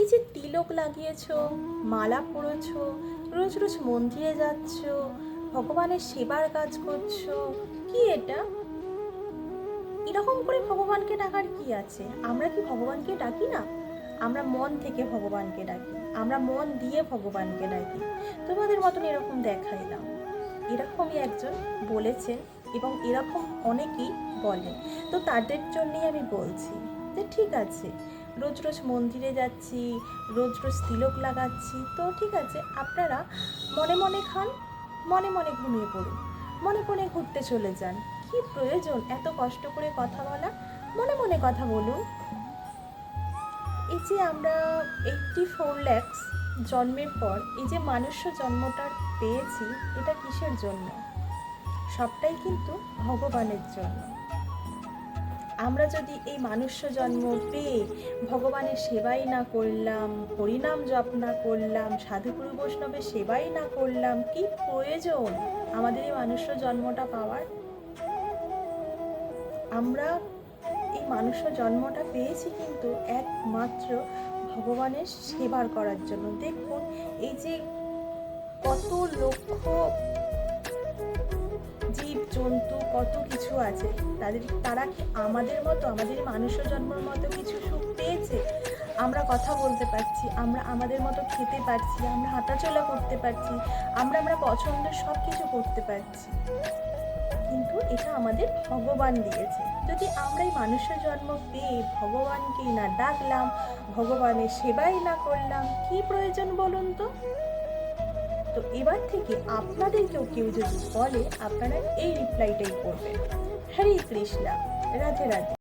এই যে তিলক লাগিয়েছো, মালা পরেছো, রোজ রোজ মন্দিরে যাচ্ছ, ভগবানের সেবার কাজ করছো, কি এটা? এরকম করে ভগবানকে ডাকার কি আছে? আমরা কি ভগবানকে ডাকি না? আমরা মন থেকে ভগবানকে ডাকি, আমরা মন দিয়ে ভগবানকে ডাকি। তোমাদের মতন এরকম দেখাই দাও। এরকমই একজন বলেছেন এবং এরকম অনেকেই বলেন। তো তাদের জন্যই আমি বলছি যে ঠিক আছে, রোজ রোজ মন্দিরে যাচ্ছি, রোজ রোজ তিলক লাগাচ্ছি, তো ঠিক আছে, আপনারা মনে মনে খান, মনে মনে ঘুমিয়ে পড়ুন, মনে মনে ঘুরতে চলে যান। কি প্রয়োজন এত কষ্ট করে কথা বলা? মনে মনে কথা বলুন। এই যে আমরা 84 lakhs জন্মের পর এই যে মানুষ্য জন্মটা পেয়েছি, এটা কিসের জন্য? সবটাই কিন্তু ভগবানের জন্য। আমরা যদি এই মানুষ্য জন্ম পেয়ে ভগবানের সেবাই না করলাম, হরিনাম জপ না করলাম, সাধুগুরু বৈষ্ণবের সেবাই না করলাম, কি প্রয়োজন আমাদের এই মানুষ্য জন্মটা পাওয়ার? আমরা এই মানুষ্য জন্মটা পেয়েছি কিন্তু একমাত্র ভগবানের সেবার করার জন্য। দেখুন, এই যে কত লক্ষ জীব জন্তু কত কিছু আছে, তারা কি আমাদের মতো, আমাদের মানুষ্য জন্মের মতো কিছু সুখ পেয়েছে? আমরা কথা বলতে পারছি, আমরা আমাদের মতো খেতে পারছি, আমরা হাঁটাচলা করতে পারছি, আমরা পছন্দের সব কিছু করতে পারছি, কিন্তু এটা আমাদের ভগবান দিয়েছে। যদি আমরা এই মানুষের জন্ম পেয়ে ভগবানকেই না ডাকলাম, ভগবানের সেবাই না করলাম, কি প্রয়োজন বলুন তো? তো এবার থেকে আপনাদেরকেও কেউ যদি বলে, আপনারা এই রিপ্লাইটাই করবেন, হরে কৃষ্ণা, রাধে রাধে।